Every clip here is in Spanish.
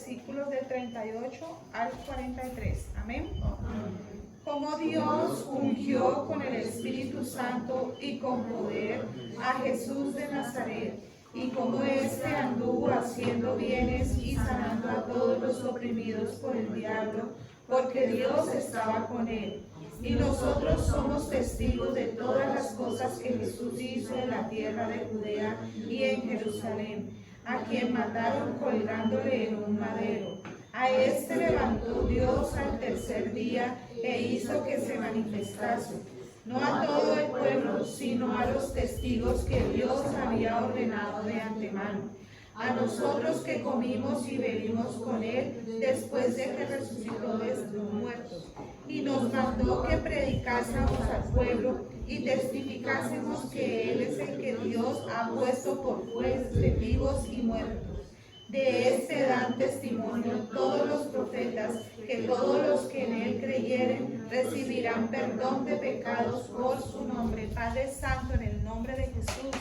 versículos del 38 al 43. Amén. Como Dios ungió con el Espíritu Santo y con poder a Jesús de Nazaret, y como éste anduvo haciendo bienes y sanando a todos los oprimidos por el diablo, porque Dios estaba con él. Y nosotros somos testigos de todas las cosas que Jesús hizo en la tierra de Judea y en Jerusalén, a quien mataron colgándole en un madero. A este levantó Dios al tercer día e hizo que se manifestase, no a todo el pueblo, sino a los testigos que Dios había ordenado de antemano, a nosotros que comimos y bebimos con él después de que resucitó de los muertos, y nos mandó que predicásemos al pueblo y testificásemos que él es el que Dios ha puesto por juez de vivos y muertos. De este dan testimonio todos los profetas, que todos los que en él creyeren recibirán perdón de pecados por su nombre. Padre Santo, en el nombre de Jesús,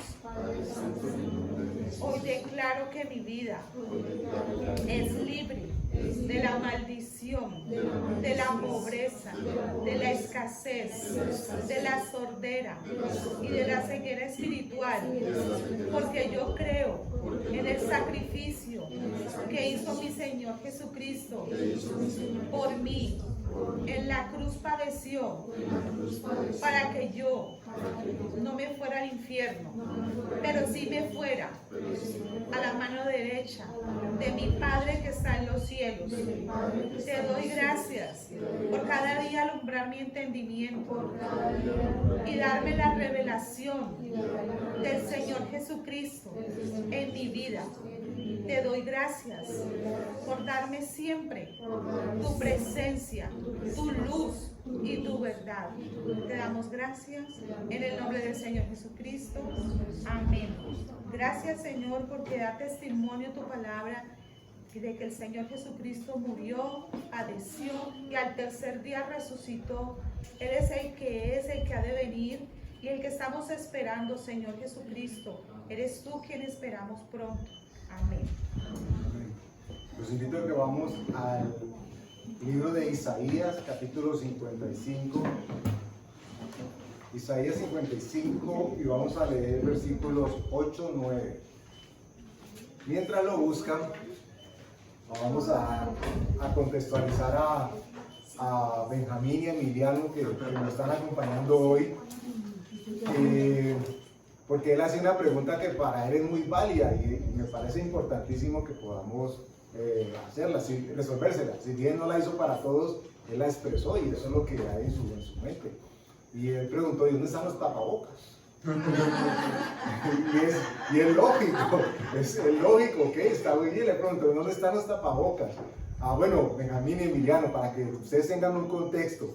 hoy declaro que mi vida es libre de la maldición, de la pobreza, de la escasez, de la sordera y de la ceguera espiritual, porque yo creo en el sacrificio que hizo mi Señor Jesucristo por mí. En la cruz padeció para que yo no me fuera al infierno, pero sí me fuera a la mano derecha de mi Padre que está en los cielos. Te doy gracias por cada día alumbrar mi entendimiento y darme la revelación del Señor Jesucristo en mi vida. Te doy gracias por darme siempre tu presencia, tu luz y tu verdad. Te damos gracias en el nombre del Señor Jesucristo. Amén. Gracias, Señor, porque da testimonio tu palabra de que el Señor Jesucristo murió, padeció y al tercer día resucitó. Él es el que ha de venir y el que estamos esperando, Señor Jesucristo. Eres tú quien esperamos pronto. Amén. Los invito a que vamos al libro de Isaías, capítulo 55. Isaías 55, y vamos a leer versículos 8, 9. Mientras lo buscan, vamos a contextualizar a Benjamín y Emiliano que nos están acompañando hoy, porque él hace una pregunta que para él es muy válida y me parece importantísimo que podamos hacerla, resolvérsela. Si bien no la hizo para todos, él la expresó y eso es lo que hay en su mente. Y él preguntó: ¿y dónde están los tapabocas? y es lógico, es lógico, ¿ok? Está muy bien. Le preguntó: ¿dónde están los tapabocas? Bueno, Benjamín y Emiliano, para que ustedes tengan un contexto,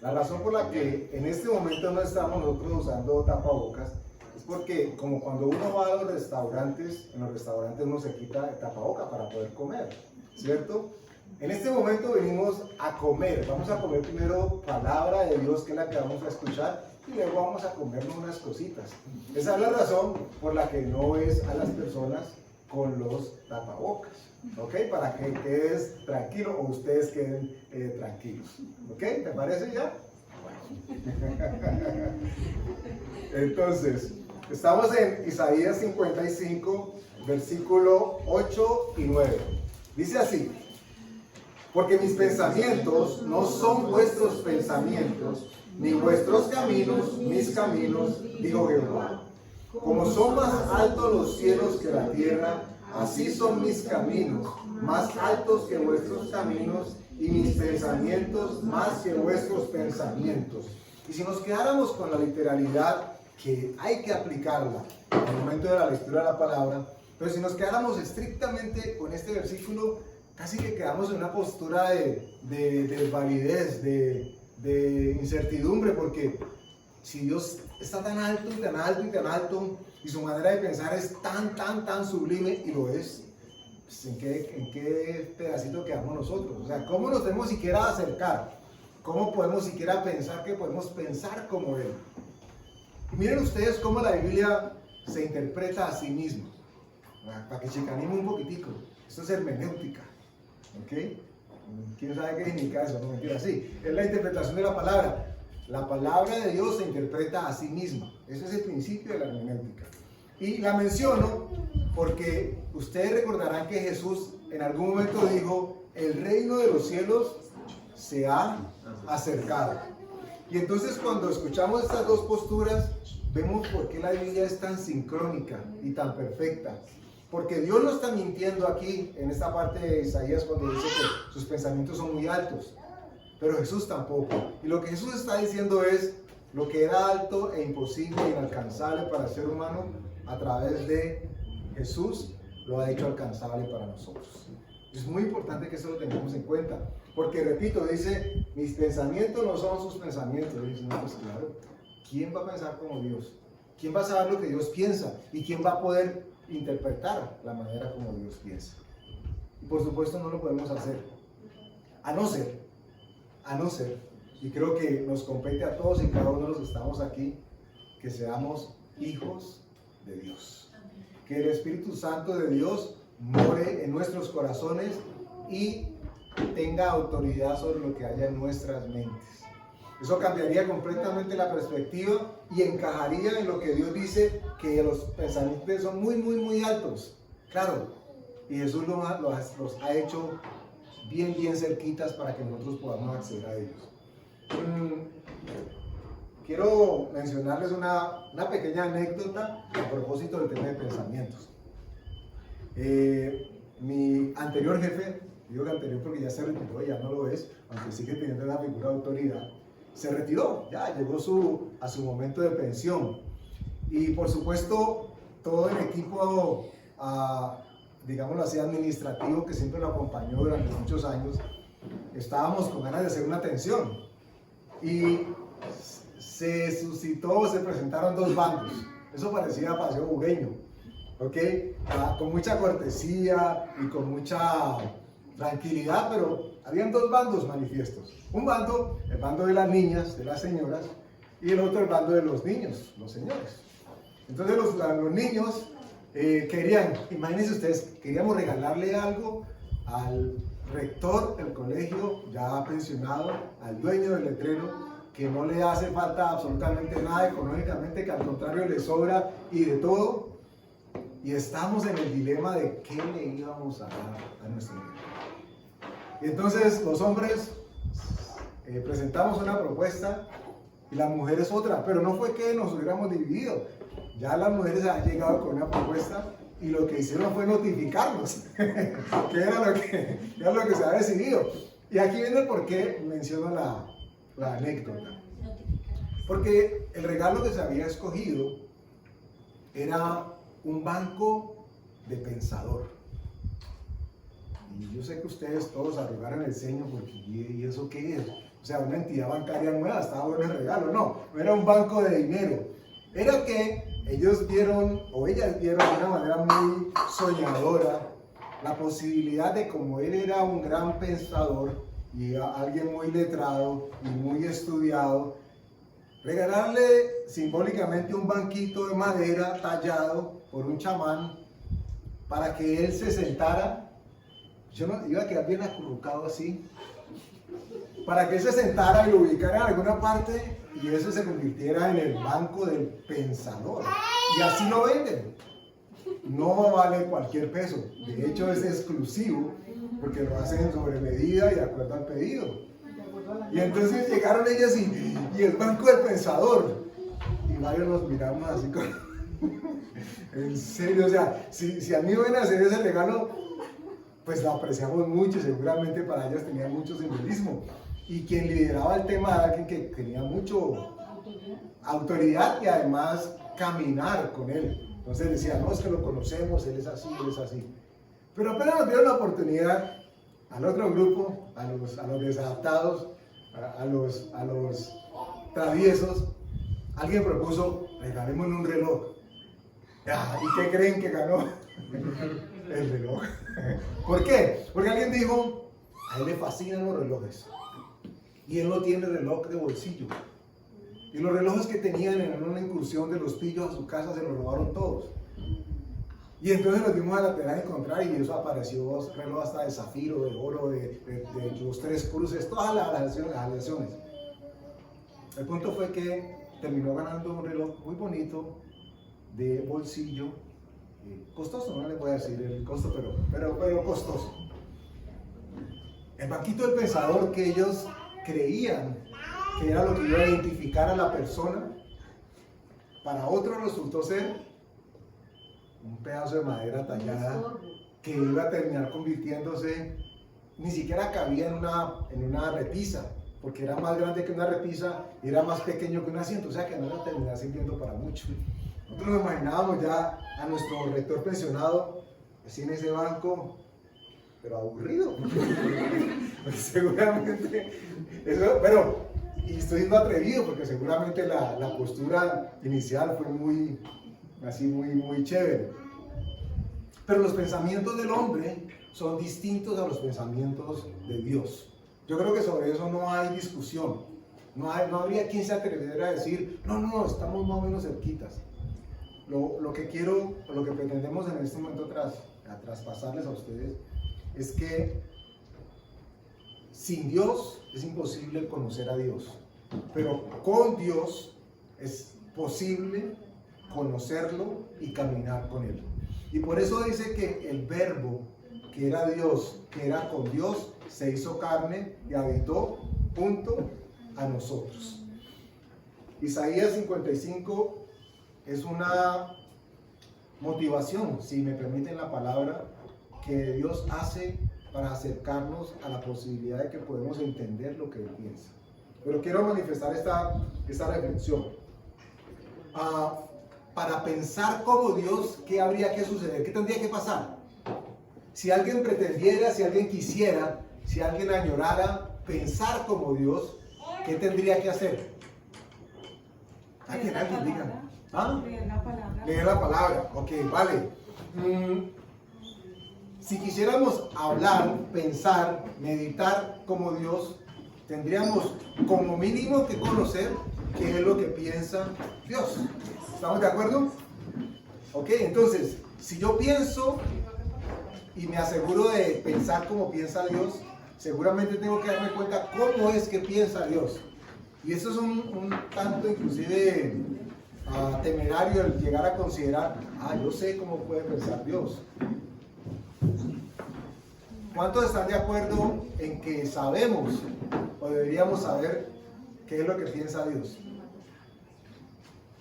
la razón por la que en este momento no estamos nosotros usando tapabocas es porque, como cuando uno va a los restaurantes, en los restaurantes uno se quita el tapaboca para poder comer, ¿cierto? En este momento venimos a comer. Vamos a comer primero palabra de Dios, que es la que vamos a escuchar, y luego vamos a comernos unas cositas. Esa es la razón por la que no ves a las personas con los tapabocas, ¿ok? Para que quedes tranquilo o ustedes queden tranquilos, ¿ok? ¿Te parece ya? Bueno. Entonces, estamos en Isaías 55, versículo 8 y 9. Dice así: porque mis pensamientos no son vuestros pensamientos, ni vuestros caminos mis caminos, dijo Jehová. Como son más altos los cielos que la tierra, así son mis caminos, más altos que vuestros caminos, y mis pensamientos más que vuestros pensamientos. Y si nos quedáramos con la literalidad, que hay que aplicarla en el momento de la lectura de la palabra, pero si nos quedáramos estrictamente con este versículo, casi que quedamos en una postura de validez, de incertidumbre, porque si Dios está tan alto y tan alto y tan alto, y su manera de pensar es tan sublime, y lo es, pues ¿en qué pedacito quedamos nosotros? O sea, ¿cómo nos podemos siquiera acercar? ¿Cómo podemos siquiera pensar que podemos pensar como Él? Y miren ustedes cómo la Biblia se interpreta a sí misma, para que chicanemos un poquitico. Esto es hermenéutica. ¿Ok? ¿Quién sabe qué significa eso? No mentira, sí. Es la interpretación de la palabra. La palabra de Dios se interpreta a sí misma. Ese es el principio de la hermenéutica. Y la menciono porque ustedes recordarán que Jesús en algún momento dijo, el reino de los cielos se ha acercado. Y entonces cuando escuchamos estas dos posturas, vemos por qué la Biblia es tan sincrónica y tan perfecta. Porque Dios no está mintiendo aquí en esta parte de Isaías cuando dice que sus pensamientos son muy altos. Pero Jesús tampoco. Y lo que Jesús está diciendo es lo que era alto e imposible e inalcanzable para el ser humano, a través de Jesús lo ha hecho alcanzable para nosotros. Es muy importante que eso lo tengamos en cuenta. Porque repito, dice, mis pensamientos no son sus pensamientos. Y dice, no, pues claro, ¿quién va a pensar como Dios? ¿Quién va a saber lo que Dios piensa? ¿Y quién va a poder interpretar la manera como Dios piensa? Y por supuesto no lo podemos hacer. A no ser, y creo que nos compete a todos y cada uno de los que estamos aquí, que seamos hijos de Dios. Que el Espíritu Santo de Dios more en nuestros corazones y tenga autoridad sobre lo que haya en nuestras mentes. Eso cambiaría completamente la perspectiva y encajaría en lo que Dios dice, que los pensamientos son muy, muy, muy altos. Claro, y Jesús los ha hecho bien, bien cerquitas para que nosotros podamos acceder a ellos. Quiero mencionarles una pequeña anécdota a propósito del tema de pensamientos. Mi anterior jefe, digo que anterior porque ya se retiró, ya no lo es, aunque sigue teniendo la figura de autoridad, se retiró, ya llegó a su momento de pensión. Y por supuesto, todo el equipo, digámoslo así, administrativo, que siempre lo acompañó durante muchos años, estábamos con ganas de hacer una atención. Y se presentaron dos bandos. Eso parecía paseo bugueño, ¿ok? Con mucha cortesía y con mucha tranquilidad, pero habían dos bandos manifiestos. Un bando, el bando de las niñas, de las señoras, y el otro, el bando de los niños, los señores. Entonces los niños querían, imagínense ustedes, queríamos regalarle algo al rector del colegio, ya pensionado, al dueño del letrero, que no le hace falta absolutamente nada económicamente, que al contrario le sobra y de todo. Y estamos en el dilema de qué le íbamos a dar a nuestro hijo. Y entonces los hombres presentamos una propuesta y las mujeres otra, pero no fue que nos hubiéramos dividido. Ya las mujeres han llegado con una propuesta y lo que hicieron fue notificarnos que era lo que se había decidido. Y aquí viene el por qué menciono la anécdota. Porque el regalo que se había escogido era un banco de pensador. Y yo sé que ustedes todos arrugaron el ceño porque ¿y eso qué es? O sea, una entidad bancaria nueva, estaba bueno el regalo. No era un banco de dinero. Era que ellas vieron de una manera muy soñadora la posibilidad de, como él era un gran pensador y alguien muy letrado y muy estudiado, regalarle simbólicamente un banquito de madera tallado por un chamán para que él se sentara. Yo no iba a quedar bien acurrucado así, para que él se sentara y lo ubicara en alguna parte y eso se convirtiera en el banco del pensador. Y así lo venden. No vale cualquier peso. De hecho es exclusivo porque lo hacen sobre medida y de acuerdo al pedido. Y entonces llegaron ellas y el banco del pensador. Y varios nos miramos así como... En serio, o sea, si a mí me van a hacer ese regalo, pues lo apreciamos mucho. Seguramente para ellas tenía mucho simbolismo. Y quien lideraba el tema era alguien que tenía mucho autoridad y además caminar con él. Entonces decía, no, es que lo conocemos, él es así, él es así. Pero apenas nos dieron la oportunidad al otro grupo, a los desadaptados, a los traviesos, alguien propuso, regalémosle un reloj. ¿Y qué creen que ganó? El reloj. ¿Por qué? Porque alguien dijo, a él le fascinan los relojes. Y él no tiene reloj de bolsillo. Y los relojes que tenían en una incursión de los pillos a su casa se los robaron todos. Y entonces nos dimos a la tarea de encontrar y eso apareció reloj hasta de zafiro, de oro, de los 3 cruces, todas las aleaciones. El punto fue que terminó ganando un reloj muy bonito de bolsillo, costoso, no le voy a decir el costo, pero costoso. El banquito del pensador que ellos creían que era lo que iba a identificar a la persona, para otros resultó ser un pedazo de madera tallada que iba a terminar convirtiéndose, ni siquiera cabía en una repisa, porque era más grande que una repisa y era más pequeño que un asiento, o sea que no iba a terminar sirviendo para mucho. Nosotros nos imaginábamos ya a nuestro rector pensionado así en ese banco, pero aburrido, porque seguramente eso, y estoy siendo atrevido porque seguramente la postura inicial fue muy chévere. Pero los pensamientos del hombre son distintos a los pensamientos de Dios. Yo creo que sobre eso no hay discusión. No habría quien se atreviera a decir, no, estamos más o menos cerquitas. Lo que quiero, o lo que pretendemos en este momento traspasarles a ustedes, es que sin Dios es imposible conocer a Dios, pero con Dios es posible conocerlo y caminar con Él. Y por eso dice que el verbo que era Dios, que era con Dios, se hizo carne y habitó junto a nosotros. Isaías 55 es una motivación, si me permiten la palabra, que Dios hace para acercarnos a la posibilidad de que podemos entender lo que Él piensa. Pero quiero manifestar esta reflexión. Para pensar como Dios, ¿qué habría que suceder? ¿Qué tendría que pasar? Si alguien pretendiera, si alguien quisiera, si alguien añorara pensar como Dios, ¿qué tendría que hacer? Alguien, dígame. ¿Ah? Leer la palabra. Ok, vale. Si quisiéramos hablar, pensar, meditar como Dios, tendríamos como mínimo que conocer qué es lo que piensa Dios. ¿Estamos de acuerdo? Ok, entonces, si yo pienso y me aseguro de pensar como piensa Dios, seguramente tengo que darme cuenta cómo es que piensa Dios. Y eso es un tanto inclusive temerario el llegar a considerar, yo sé cómo puede pensar Dios. ¿Cuántos están de acuerdo en que sabemos o deberíamos saber qué es lo que piensa Dios?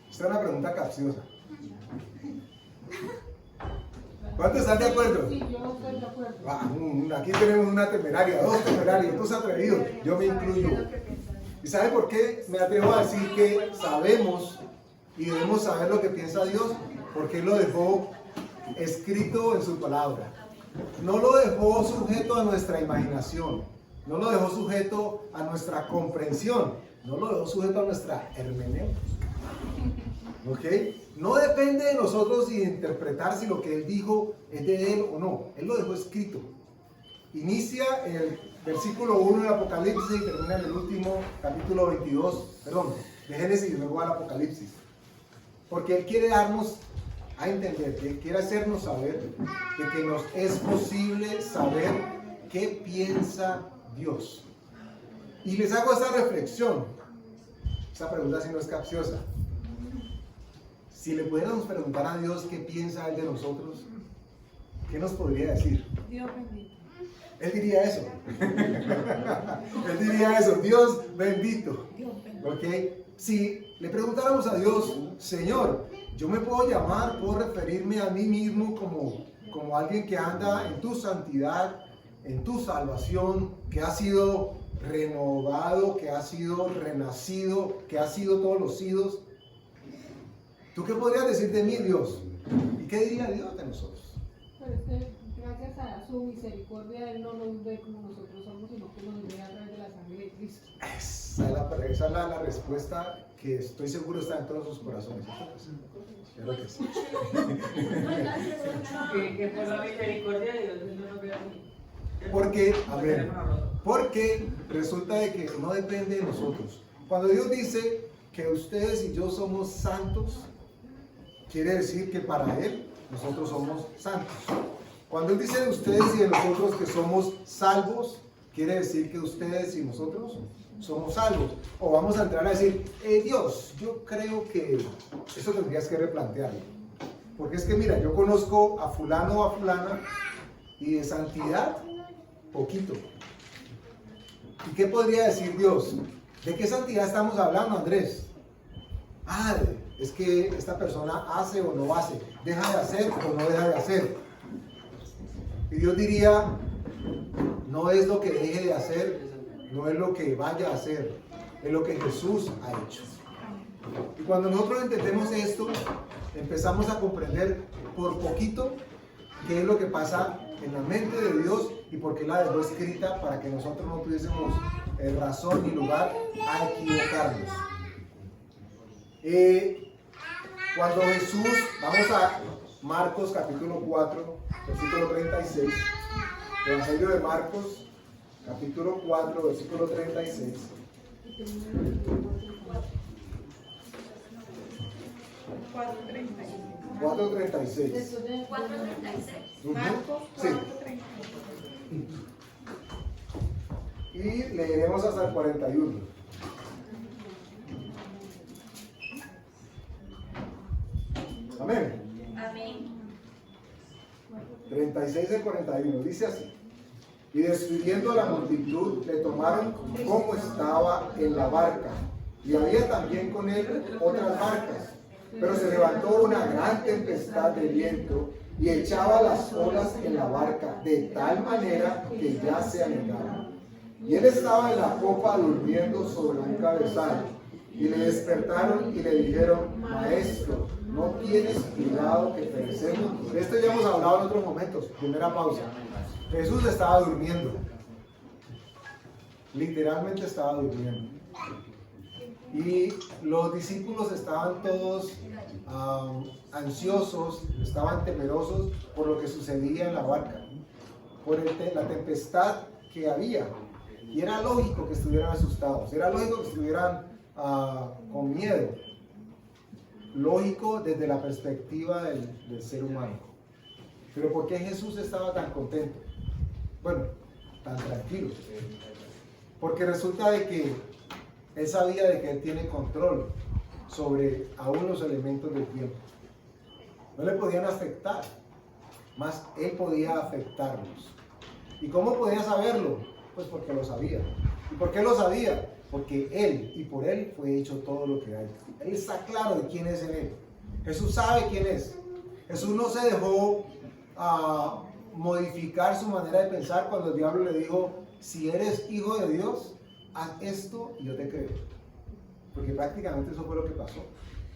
Esta es una pregunta capciosa. ¿Cuántos están de acuerdo? Sí, yo estoy de acuerdo. Aquí tenemos una temeraria, 2 temerarios, 2 atrevidos, yo me incluyo. ¿Y sabe por qué me atrevo a decir que sabemos y debemos saber lo que piensa Dios? Porque Él lo dejó escrito en su palabra. No lo dejó sujeto a nuestra imaginación, no lo dejó sujeto a nuestra comprensión, no lo dejó sujeto a nuestra hermenéutica. ¿Ok? No depende de nosotros interpretar si lo que Él dijo es de Él o no. Él lo dejó escrito. Inicia en el versículo 1 del Apocalipsis y termina en el último capítulo 22, de Génesis y luego al Apocalipsis. Porque Él quiere darnos a entender, Él quiere hacernos saber de que nos es posible saber qué piensa Dios. Y les hago esta reflexión. Esta pregunta si no es capciosa. Si le pudiéramos preguntar a Dios qué piensa Él de nosotros, ¿qué nos podría decir? Dios bendito. Él diría eso. Él diría eso, Dios bendito. Dios bendito. ¿Ok? Si le preguntáramos a Dios, Señor, yo me puedo llamar, puedo referirme a mí mismo como alguien que anda en tu santidad, en tu salvación, que ha sido renovado, que ha sido renacido, que ha sido todos los sidos. ¿Tú qué podrías decir de mí, Dios? ¿Y qué diría Dios de nosotros? Pero es que gracias a su misericordia Él no nos ve como nosotros somos, sino que nos ve a través de la sangre de Cristo. Esa es la respuesta que estoy seguro está en todos sus corazones. Claro que sí. Que por la misericordia de Dios Él no nos ve así. Porque resulta de que no depende de nosotros. Cuando Dios dice que ustedes y yo somos santos, quiere decir que para Él nosotros somos santos. Cuando Él dice de ustedes y de nosotros que somos salvos, quiere decir que ustedes y nosotros somos salvos. O vamos a entrar a decir, Dios, yo creo que eso tendrías que replantearlo. Porque es que mira, yo conozco a fulano o a fulana y de santidad, poquito. ¿Y qué podría decir Dios? ¿De qué santidad estamos hablando, Andrés? Es que esta persona hace o no hace, deja de hacer o no deja de hacer. Y Dios diría, no es lo que deje de hacer, no es lo que vaya a hacer, es lo que Jesús ha hecho. Y cuando nosotros entendemos esto, empezamos a comprender por poquito qué es lo que pasa en la mente de Dios y por qué la dejó escrita para que nosotros no tuviésemos razón ni lugar a equivocarnos. Cuando Jesús, vamos a Marcos capítulo 4, versículo 36, Evangelio de Marcos capítulo 4, versículo 36. 4:36. 4:36. Marcos Sí. 4:36. Y leeremos hasta el 41. Amén. Amén. 36 al 41. Dice así. Y despidiendo a la multitud, le tomaron como estaba en la barca. Y había también con él otras barcas. Pero se levantó una gran tempestad de viento y echaba las olas en la barca de tal manera que ya se anegaba. Y él estaba en la popa durmiendo sobre un cabezal. Y le despertaron y le dijeron, Maestro, ¿no tienes cuidado que perecemos? De esto ya hemos hablado en otros momentos. Primera pausa. Jesús estaba durmiendo. Literalmente estaba durmiendo. Y los discípulos estaban todos ansiosos, estaban temerosos por lo que sucedía en la barca, por la tempestad que había. Y era lógico que estuvieran asustados, era lógico que estuvieran con miedo. Lógico desde la perspectiva del ser humano. Pero ¿por qué Jesús estaba tan contento? Bueno, tan tranquilo. Porque resulta de que Él sabía de que Él tiene control sobre aún los elementos del tiempo. No le podían afectar, más Él podía afectarlos. ¿Y cómo podía saberlo? Pues porque lo sabía. ¿Y por qué lo sabía? Porque Él y por Él fue hecho todo lo que hay. Él está claro de quién es en Él. Jesús sabe quién es. Jesús no se dejó modificar su manera de pensar cuando el diablo le dijo, si eres hijo de Dios, haz esto y yo te creo. Porque prácticamente eso fue lo que pasó.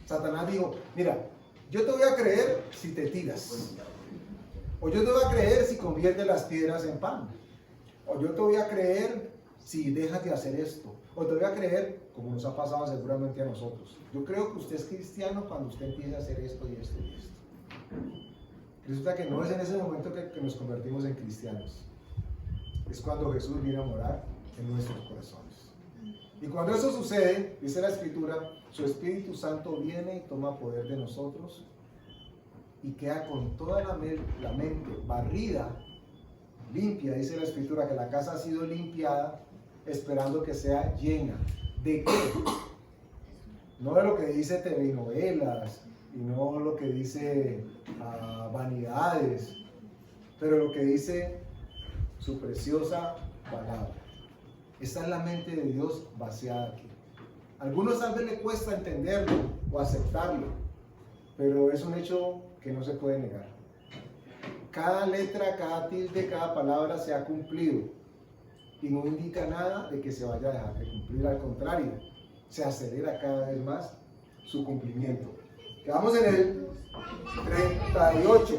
Satanás dijo, mira, yo te voy a creer si te tiras. O yo te voy a creer si conviertes las piedras en pan. O yo te voy a creer si dejas de hacer esto. O te voy a creer, como nos ha pasado seguramente a nosotros. Yo creo que usted es cristiano cuando usted empieza a hacer esto y esto y esto. Resulta que no es en ese momento que nos convertimos en cristianos. Es cuando Jesús viene a morar en nuestros corazones. Y cuando eso sucede, dice la Escritura, su Espíritu Santo viene y toma poder de nosotros y queda con toda la mente barrida, limpia. Dice la Escritura que la casa ha sido limpiada esperando que sea llena. ¿De qué? No de lo que dice telenovelas y no lo que dice vanidades, pero lo que dice su preciosa palabra. Esta es la mente de Dios vaciada aquí. A algunos tal vez le cuesta entenderlo o aceptarlo, pero es un hecho que no se puede negar. Cada letra, cada tilde, cada palabra se ha cumplido y no indica nada de que se vaya a dejar de cumplir. Al contrario, se acelera cada vez más su cumplimiento. Quedamos en el 38.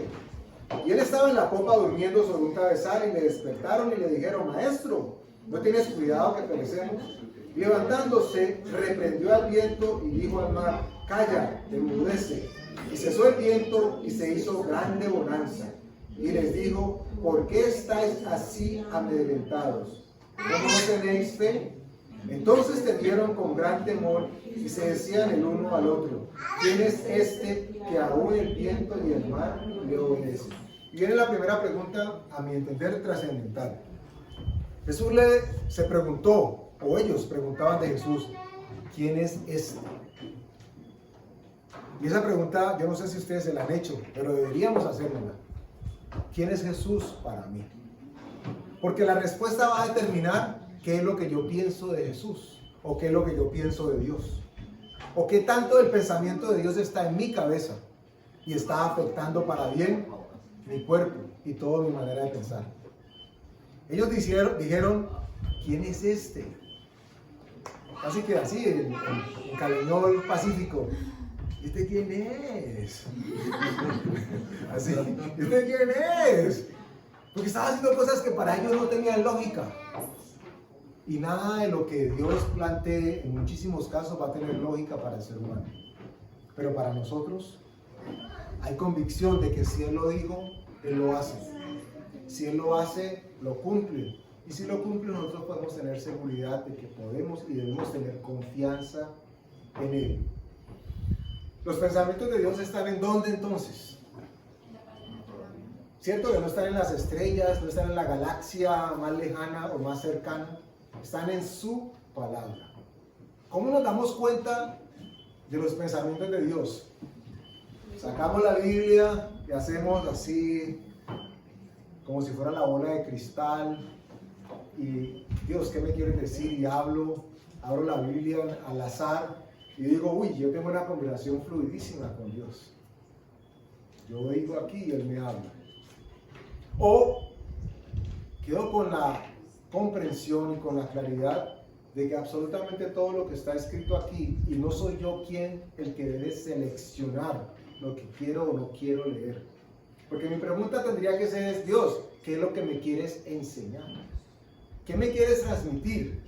Y él estaba en la popa durmiendo sobre un cabezal y le despertaron y le dijeron, Maestro, ¿no tienes cuidado que perecemos? Y levantándose, reprendió al viento y dijo al mar, calla, enmudece. Y cesó el viento y se hizo grande bonanza. Y les dijo, ¿por qué estáis así amedrentados? ¿No tenéis fe? Entonces temieron con gran temor y se decían el uno al otro: ¿quién es este que aún el viento y el mar le obedecen? Y viene la primera pregunta, a mi entender, trascendental. Jesús se preguntó, o ellos preguntaban de Jesús: ¿quién es este? Y esa pregunta, yo no sé si ustedes se la han hecho, pero deberíamos hacerla. ¿Quién es Jesús para mí? Porque la respuesta va a determinar qué es lo que yo pienso de Jesús, o qué es lo que yo pienso de Dios, o qué tanto del pensamiento de Dios está en mi cabeza y está afectando para bien mi cuerpo y toda mi manera de pensar. Ellos dijeron: ¿quién es este? Así que así, en caleñol pacífico: ¿este quién es? Así, ¿este quién es? Porque estaba haciendo cosas que para ellos no tenían lógica. Y nada de lo que Dios plantee en muchísimos casos va a tener lógica para el ser humano. Pero para nosotros hay convicción de que si Él lo dijo, Él lo hace. Si Él lo hace, lo cumple. Y si lo cumple, nosotros podemos tener seguridad de que podemos y debemos tener confianza en Él. Los pensamientos de Dios están ¿en dónde entonces? ¿Cierto que no están en las estrellas, no están en la galaxia más lejana o más cercana? Están en su palabra. ¿Cómo nos damos cuenta de los pensamientos de Dios? Sacamos la Biblia y hacemos así, como si fuera la bola de cristal, y Dios, ¿qué me quieres decir? Y abro la Biblia al azar y digo: uy, yo tengo una conversación fluidísima con Dios. Yo digo aquí y Él me habla. O quedo con la comprensión y con la claridad de que absolutamente todo lo que está escrito aquí, y no soy yo el que debe seleccionar lo que quiero o no quiero leer. Porque mi pregunta tendría que ser: Dios, ¿qué es lo que me quieres enseñar? ¿Qué me quieres transmitir?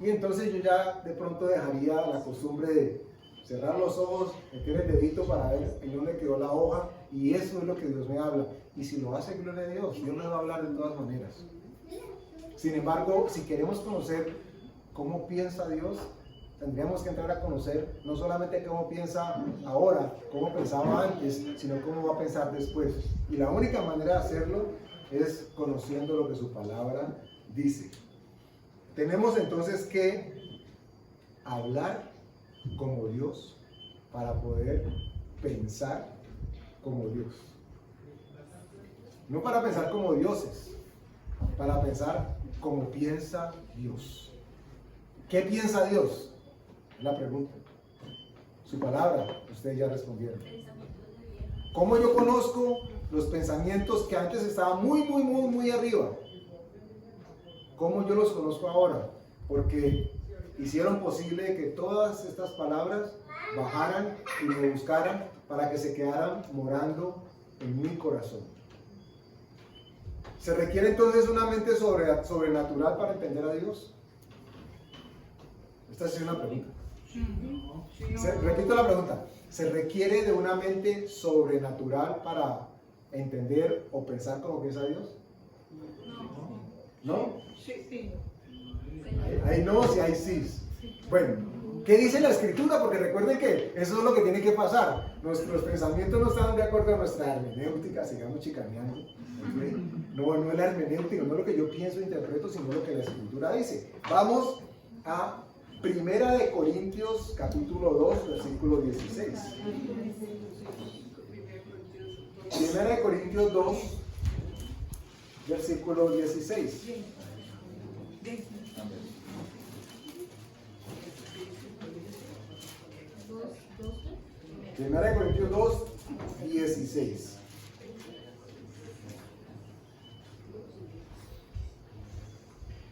Y entonces yo ya de pronto dejaría la costumbre de cerrar los ojos, meter el dedito para ver en dónde quedó la hoja, y eso es lo que Dios me habla. Y si lo hace, gloria a Dios, Dios me va a hablar de todas maneras. Sin embargo, si queremos conocer cómo piensa Dios, tendríamos que entrar a conocer no solamente cómo piensa ahora, cómo pensaba antes, sino cómo va a pensar después. Y la única manera de hacerlo es conociendo lo que su palabra dice. Tenemos entonces que hablar como Dios para poder pensar como Dios. No para pensar como dioses, para pensar como piensa Dios. ¿Qué piensa Dios? Es la pregunta. Su palabra, ustedes ya respondieron. ¿Cómo yo conozco los pensamientos que antes estaban muy arriba? ¿Cómo yo los conozco ahora? Porque hicieron posible que todas estas palabras bajaran y me buscaran para que se quedaran morando en mi corazón. ¿Se requiere entonces una mente sobrenatural para entender a Dios? Esta es una pregunta. Repito la pregunta. ¿Se requiere de una mente sobrenatural para entender o pensar como piensa Dios? ¿No? Sí. Hay no y hay sí. Bueno, ¿qué dice la Escritura? Porque recuerden que eso es lo que tiene que pasar. Nuestros pensamientos no están de acuerdo a nuestra hermenéutica, sigamos chicaneando. ¿Okay? No es la hermenéutica, no es lo que yo pienso e interpreto, sino lo que la Escritura dice. Vamos a Primera de Corintios, capítulo 2, versículo 16. Primera de Corintios 2, versículo 16. Primera de Corintios 2, 16.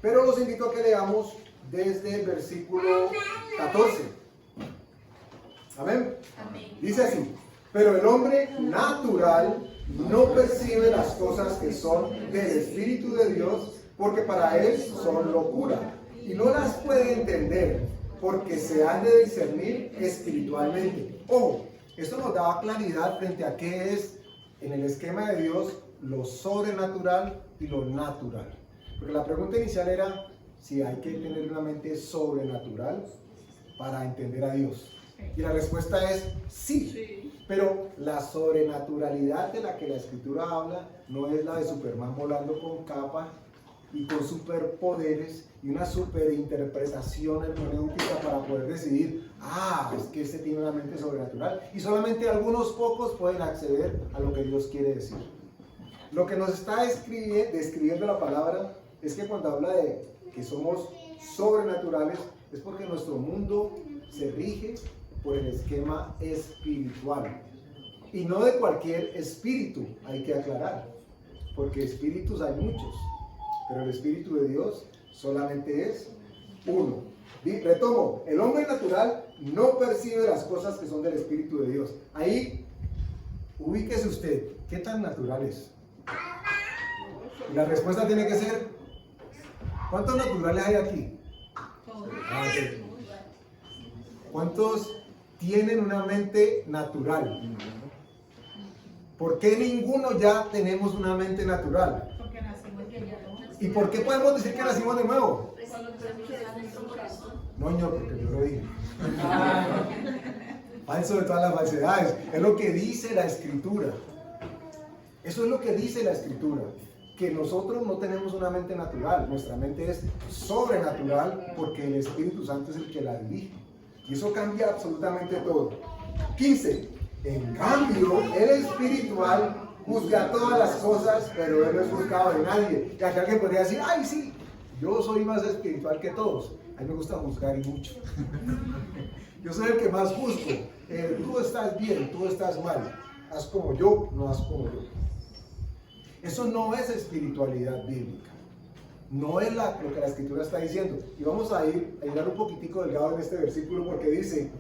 Pero los invito a que leamos desde el versículo 14. Amén. Dice así: pero el hombre natural no percibe las cosas que son del Espíritu de Dios, porque para él son locura, y no las puede entender, porque se han de discernir espiritualmente. Ojo, esto nos da claridad frente a qué es, en el esquema de Dios, lo sobrenatural y lo natural. Porque la pregunta inicial era: si hay que tener una mente sobrenatural para entender a Dios. Y la respuesta es sí. Pero la sobrenaturalidad de la que la Escritura habla no es la de Superman volando con capa y con superpoderes y una superinterpretación hermenéutica para poder decidir, es que este tiene una mente sobrenatural. Y solamente algunos pocos pueden acceder a lo que Dios quiere decir. Lo que nos está describiendo la palabra es que cuando habla de que somos sobrenaturales, es porque nuestro mundo se rige por el esquema espiritual. Y no de cualquier espíritu, hay que aclarar, porque espíritus hay muchos, pero el Espíritu de Dios solamente es uno. Retomo, el hombre natural no percibe las cosas que son del Espíritu de Dios. Ahí, ubíquese usted, ¿qué tan natural es? Y la respuesta tiene que ser, ¿cuántos naturales hay aquí? Okay. ¿Cuántos tienen una mente natural? ¿Por qué ninguno ya tenemos una mente natural? Porque nacimos de nuevo. ¿Y por qué podemos decir que nacimos de nuevo? No, señor, porque yo lo dije. Falso de todas las falsedades. Es lo que dice la Escritura. Eso es lo que dice la Escritura. Que nosotros no tenemos una mente natural. Nuestra mente es sobrenatural porque el Espíritu Santo es el que la dirige. Y eso cambia absolutamente todo. 15. En cambio, el espiritual juzga todas las cosas, pero él no es juzgado de nadie. Y acá alguien podría decir, ay sí, yo soy más espiritual que todos. A mí me gusta juzgar y mucho. Yo soy el que más juzgo. Tú estás bien, tú estás mal. Haz como yo, no haz como yo. Eso no es espiritualidad bíblica. No es lo que la Escritura está diciendo. Y vamos a ir un poquitico delgado en este versículo porque dice,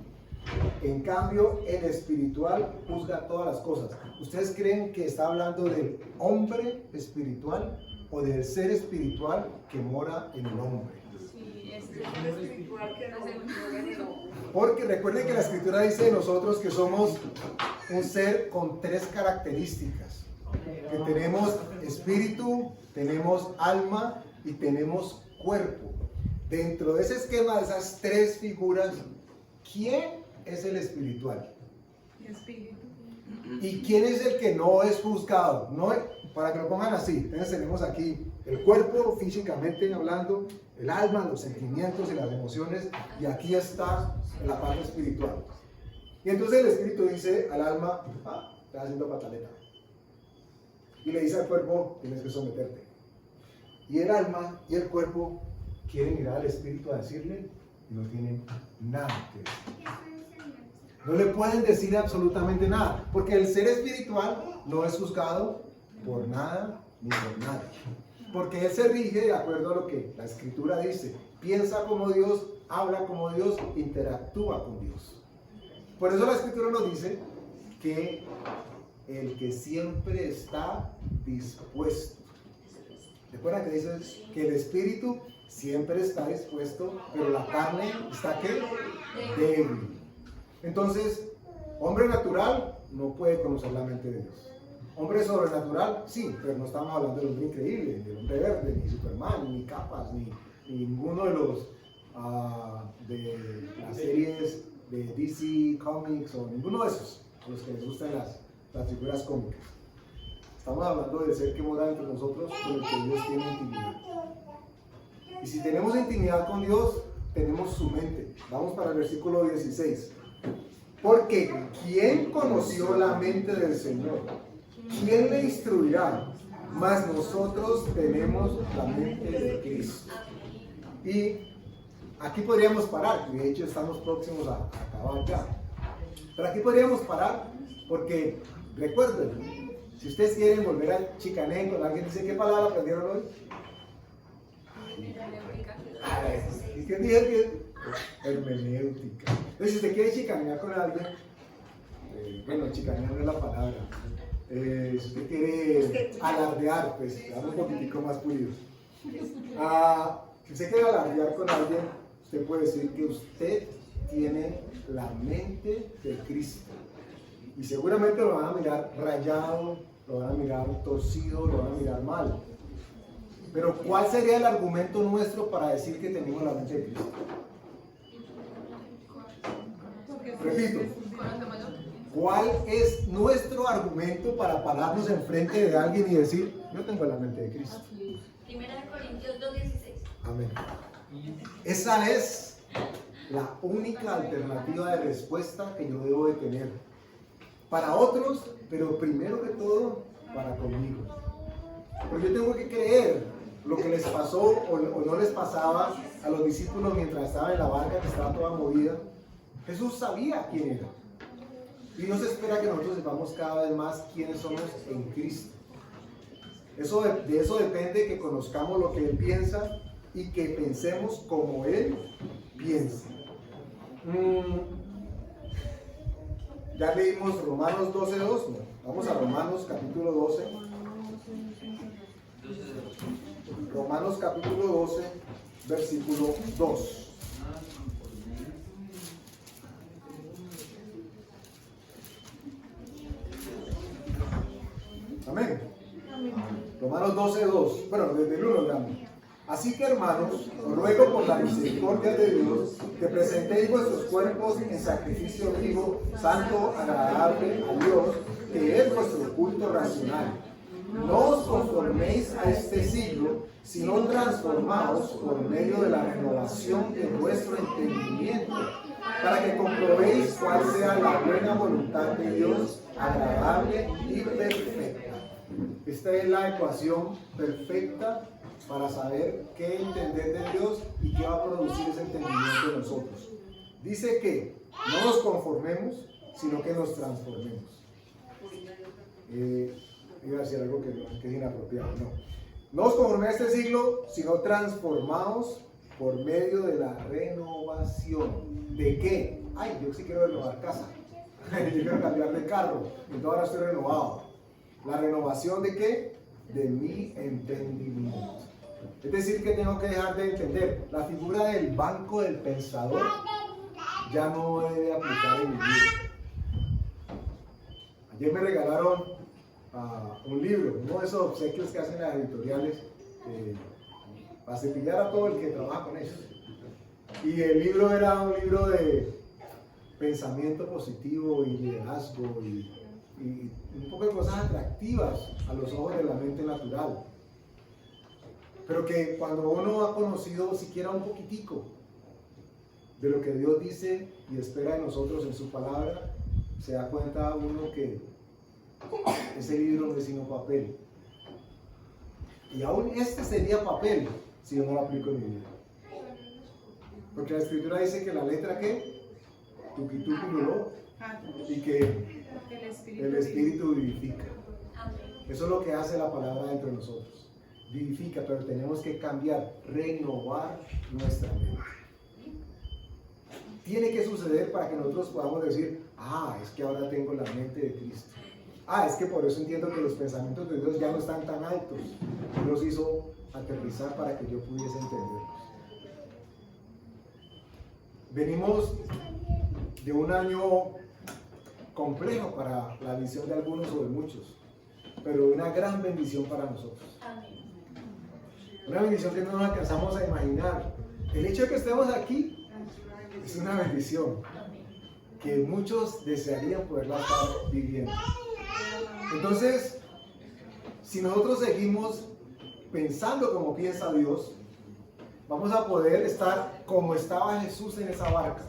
en cambio el espiritual juzga todas las cosas. ¿Ustedes creen que está hablando del hombre espiritual o del ser espiritual que mora en el hombre? Sí, es el espiritual que no se mueve en el hombre. Porque recuerden que la Escritura dice de nosotros que somos un ser con 3 características. Que tenemos espíritu, tenemos alma y tenemos cuerpo. Dentro de ese esquema de esas 3 figuras, ¿quién es el espiritual? Espíritu. ¿Y quién es el que no es juzgado? No, para que lo pongan así, entonces tenemos aquí el cuerpo físicamente hablando, el alma, los sentimientos y las emociones, y aquí está la parte espiritual. Y entonces el espíritu dice al alma, estás haciendo pataleta. Y le dice al cuerpo, tienes que someterte. Y el alma y el cuerpo quieren ir al espíritu a decirle, y no tienen nada que decir. No le pueden decir absolutamente nada, porque el ser espiritual no es juzgado por nada ni por nadie. Porque él se rige de acuerdo a lo que la Escritura dice. Piensa como Dios, habla como Dios, interactúa con Dios. Por eso la Escritura nos dice que el que siempre está dispuesto. Recuerda que dice que el espíritu siempre está dispuesto, pero la carne está ¿qué? Débil. Entonces, hombre natural no puede conocer la mente de Dios. Hombre sobrenatural, sí, pero no estamos hablando del hombre increíble, del hombre verde, ni Superman, ni capas, ni ninguno de los de las series de DC Comics o ninguno de esos, a los que les gustan las figuras cómicas. Estamos hablando del ser que mora entre nosotros, con el que Dios tiene intimidad. Y si tenemos intimidad con Dios, tenemos su mente. Vamos para el versículo 16. Porque ¿quién conoció la mente del Señor? ¿Quién le instruirá? Mas nosotros tenemos la mente de Cristo. Y aquí podríamos parar, de hecho estamos próximos a acabar ya. Pero aquí podríamos parar porque, recuerden, si ustedes quieren volver a chicanén con alguien, dice, ¿qué palabra aprendieron hoy? ¿Y qué dije? Hermenéutica. Entonces, si usted quiere chicanear con alguien, bueno, chicanear no es la palabra. Si usted quiere alardear, pues, quedamos un poquitico más pulidos. Si usted quiere alardear con alguien, usted puede decir que usted tiene la mente de Cristo. Y seguramente lo van a mirar rayado, lo van a mirar torcido, lo van a mirar mal. Pero ¿cuál sería el argumento nuestro para decir que tenemos la mente de Cristo? Repito, ¿cuál es nuestro argumento para pararnos enfrente de alguien y decir, yo tengo la mente de Cristo? Primera de Corintios 2:16. Amén. Esa es la única alternativa de respuesta que yo debo de tener. Para otros, pero primero que todo, para conmigo. Porque yo tengo que creer lo que les pasó o no les pasaba a los discípulos mientras estaban en la barca que estaba toda movida. Jesús sabía quién era. Y Dios espera que nosotros sepamos cada vez más quiénes somos en Cristo. De eso depende que conozcamos lo que Él piensa y que pensemos como Él piensa. Ya leímos Romanos 12:2, ¿no? Vamos a Romanos capítulo 12. Romanos capítulo 12, versículo 2. Amén. Romanos 12:2. Bueno, desde el 1 damos. Así que, hermanos, os ruego por la misericordia de Dios que presentéis vuestros cuerpos en sacrificio vivo, santo, agradable a Dios, que es vuestro culto racional. No os conforméis a este siglo, sino transformaos por medio de la renovación de vuestro entendimiento, para que comprobéis cuál sea la buena voluntad de Dios, agradable y perfecta. Esta es la ecuación perfecta para saber qué entender de Dios y qué va a producir ese entendimiento en nosotros. Dice que no nos conformemos, sino que nos transformemos. Iba a decir algo que es inapropiado, no. No os conforméis a este siglo, sino transformaos por medio de la renovación. ¿De qué? Ay, yo sí quiero renovar casa. Yo quiero cambiar de carro. Entonces ahora estoy renovado. ¿La renovación de qué? De mi entendimiento. Es decir, que tengo que dejar de entender. La figura del banco del pensador ya no debe aplicar en mi vida. Ayer me regalaron un libro, uno de esos obsequios que hacen las editoriales para cepillar a todo el que trabaja con ellos. Y el libro era un libro de pensamiento positivo y liderazgo y un poco de cosas atractivas a los ojos de la mente natural. Pero que cuando uno ha conocido siquiera un poquitico de lo que Dios dice y espera de nosotros en su palabra, se da cuenta uno que ese libro no es sino papel. Y aún este sería papel si yo no lo aplico en mi vida. Porque la escritura dice que la letra ¿qué? Tuki-tuki luló, y que el Espíritu vivifica. Eso es lo que hace la palabra dentro de nosotros. Vivifica, pero tenemos que cambiar, renovar nuestra mente. Tiene que suceder para que nosotros podamos decir, es que ahora tengo la mente de Cristo. Es que por eso entiendo que los pensamientos de Dios ya no están tan altos. Él los hizo aterrizar para que yo pudiese entenderlos. Venimos de un año complejo para la visión de algunos o de muchos, pero una gran bendición para nosotros. Una bendición que no nos alcanzamos a imaginar. El hecho de que estemos aquí es una bendición que muchos desearían poderla estar viviendo. Entonces, si nosotros seguimos pensando como piensa Dios, vamos a poder estar como estaba Jesús en esa barca,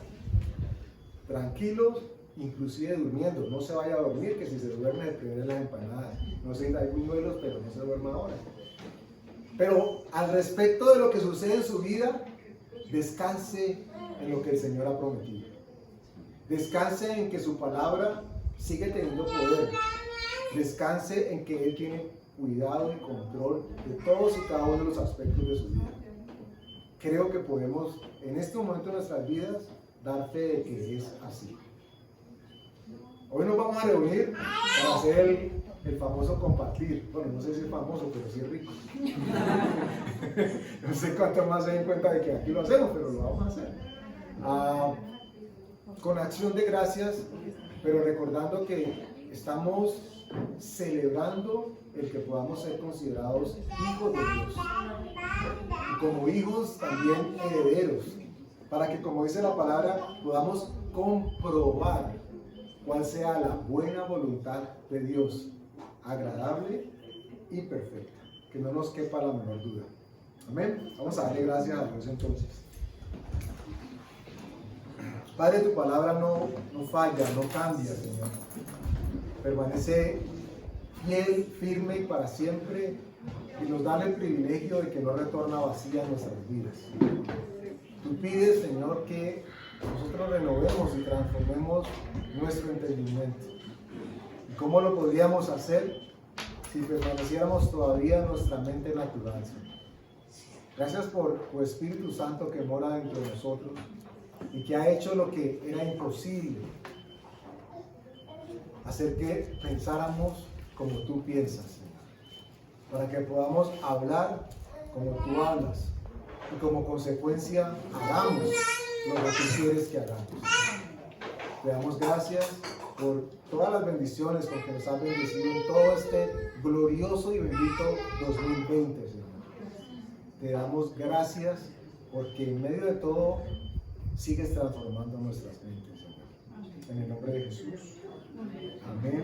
tranquilos, inclusive durmiendo. No se vaya a dormir, que si se duerme el primero en las empanadas. No sé, hay buñuelos, pero no se duerma ahora. Pero al respecto de lo que sucede en su vida, descanse en lo que el Señor ha prometido. Descanse en que su palabra sigue teniendo poder. Descanse en que Él tiene cuidado y control de todos y cada uno de los aspectos de su vida. Creo que podemos, en este momento de nuestras vidas, dar fe de que es así. Hoy nos vamos a reunir para hacer el famoso compartir. Bueno, no sé si es famoso, pero sí es rico. No sé cuánto más se den cuenta de que aquí lo hacemos, pero lo vamos a hacer. Con acción de gracias, pero recordando que estamos celebrando el que podamos ser considerados hijos de Dios. Y como hijos también herederos, para que, como dice la palabra, podamos comprobar cuál sea la buena voluntad de Dios, agradable y perfecta. Que no nos quepa la menor duda. Amén. Vamos a darle gracias a Dios entonces. Padre, tu palabra no falla, no cambia, Señor. Permanece fiel, firme y para siempre, y nos da el privilegio de que no retorna vacía a nuestras vidas. Tú pides, Señor, que nosotros renovemos y transformemos nuestro entendimiento. ¿Y cómo lo podríamos hacer si permaneciéramos todavía en nuestra mente natural, Señor? Gracias por tu Espíritu Santo que mora dentro de nosotros y que ha hecho lo que era imposible, hacer que pensáramos como tú piensas, Señor, para que podamos hablar como tú hablas y como consecuencia hagamos lo que tú quieres que hagamos. Te damos gracias por todas las bendiciones con que nos has bendecido en todo este glorioso y bendito 2020, Señor. Te damos gracias porque en medio de todo sigues transformando nuestras mentes, Señor. En el nombre de Jesús. Amén.